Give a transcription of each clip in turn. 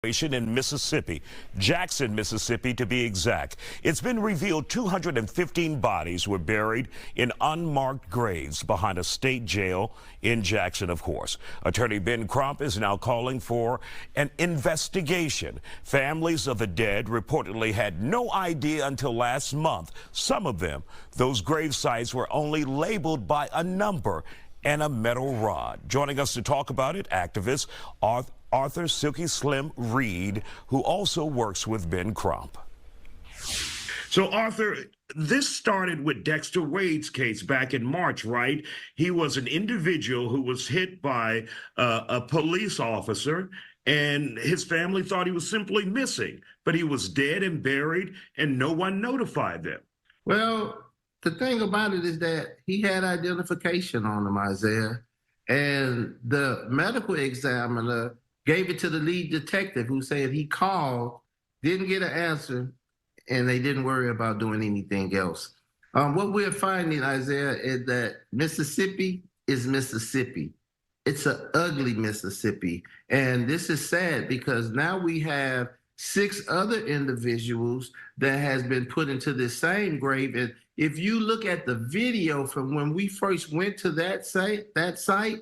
in Mississippi, Jackson, Mississippi to be exact. It's been revealed 215 bodies were buried in unmarked graves behind a state jail in Jackson, of course. Attorney Ben Crump is now calling for an investigation. Families of the dead reportedly had no idea until last month. Some of them, those grave sites were only labeled by a number and a metal rod. Joining us to talk about it, activist Arthur Silky Slim Reed, who also works with Ben Crump. So, Arthur, this started with Dexter Wade's case back in March, right? He was an individual who was hit by a police officer, and his family thought he was simply missing, but he was dead and buried, and no one notified them. Well, the thing about it is that he had identification on him, Isiah, and the medical examiner gave it to the lead detective, who said he called, didn't get an answer, and they didn't worry about doing anything else. What we're finding, Isiah, is that Mississippi is Mississippi. It's an ugly Mississippi. And this is sad because now we have 6 other individuals that has been put into this same grave. And if you look at the video from when we first went to that site,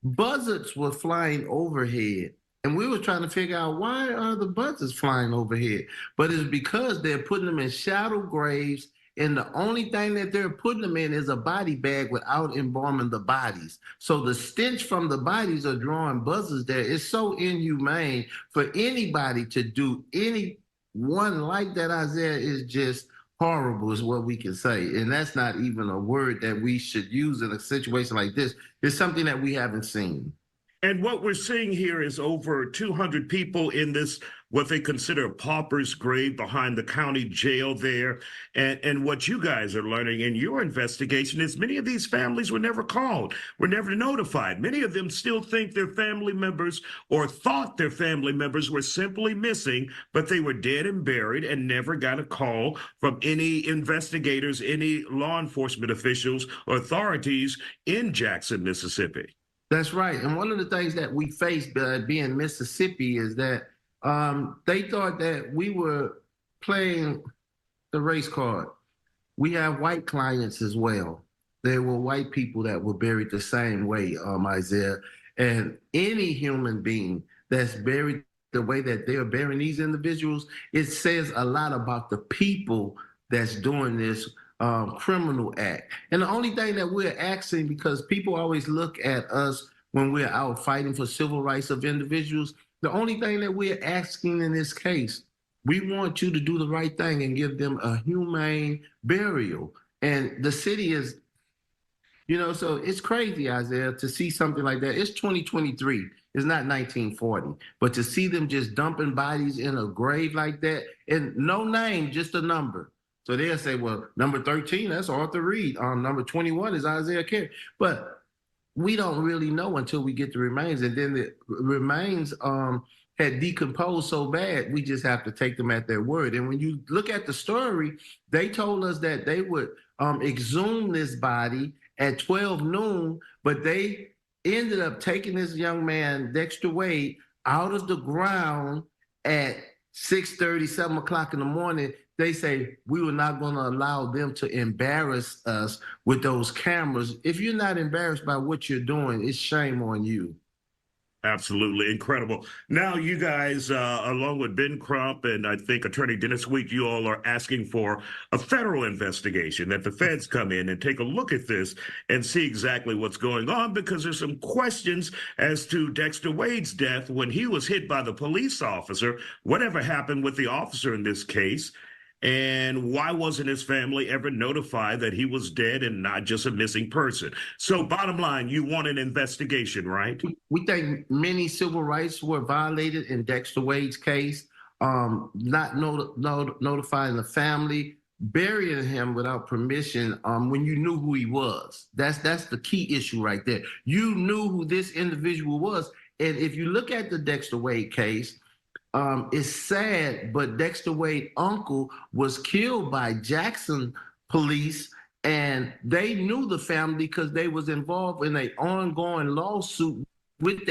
buzzards were flying overhead. And we were trying to figure out, why are the buzzards flying overhead? But it's because they're putting them in shallow graves, and the only thing that they're putting them in is a body bag without embalming the bodies. So the stench from the bodies are drawing buzzards there. It's so inhumane for anybody to do anyone like that, Isiah, is just horrible is what we can say. And that's not even a word that we should use in a situation like this. It's something that we haven't seen. And what we're seeing here is over 200 people in this, what they consider a pauper's grave behind the county jail there. And what you guys are learning in your investigation is many of these families were never called, were never notified. Many of them still think their family members or thought their family members were simply missing, but they were dead and buried and never got a call from any investigators, any law enforcement officials or authorities in Jackson, Mississippi. That's right. And one of the things that we faced being Mississippi is that they thought that we were playing the race card. We have white clients as well. There were white people that were buried the same way, Isiah. And any human being that's buried the way that they're burying these individuals, it says a lot about the people that's doing this criminal act. And the only thing that we're asking, because people always look at us when we're out fighting for civil rights of individuals, the only thing that we're asking in this case, we want you to do the right thing and give them a humane burial. And the city is, so it's crazy, Isiah, to see something like that. It's 2023. It's not 1940. But to see them just dumping bodies in a grave like that, and no name, just a number. So they'll say, well, number 13, that's Arthur Reed. Number 21 is Isiah Carey. But we don't really know until we get the remains. And then the remains had decomposed so bad, we just have to take them at their word. And when you look at the story, they told us that they would exhume this body at 12 noon, but they ended up taking this young man, Dexter Wade, out of the ground at 6:30, 7 o'clock in the morning. They say, we were not going to allow them to embarrass us with those cameras. If you're not embarrassed by what you're doing, it's shame on you. Absolutely incredible. Now, you guys, along with Ben Crump and I think Attorney Dennis Week, you all are asking for a federal investigation, that the feds come in and take a look at this and see exactly what's going on, because there's some questions as to Dexter Wade's death when he was hit by the police officer. Whatever happened with the officer in this case? And why wasn't his family ever notified that he was dead and not just a missing person? So bottom line, you want an investigation, right? We think many civil rights were violated in Dexter Wade's case, not notifying the family, burying him without permission when you knew who he was. That's the key issue right there. You knew who this individual was. And if you look at the Dexter Wade case, it's sad, but Dexter Wade's uncle was killed by Jackson police, and they knew the family because they was involved in an ongoing lawsuit with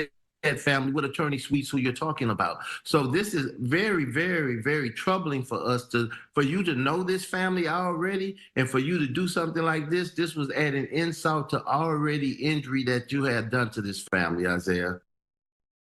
family with attorney Sweets, who you're talking about. So this is very, very, very troubling for us for you to know this family already, and for you to do something like this. This was adding insult to already injury that you had done to this family, Isiah.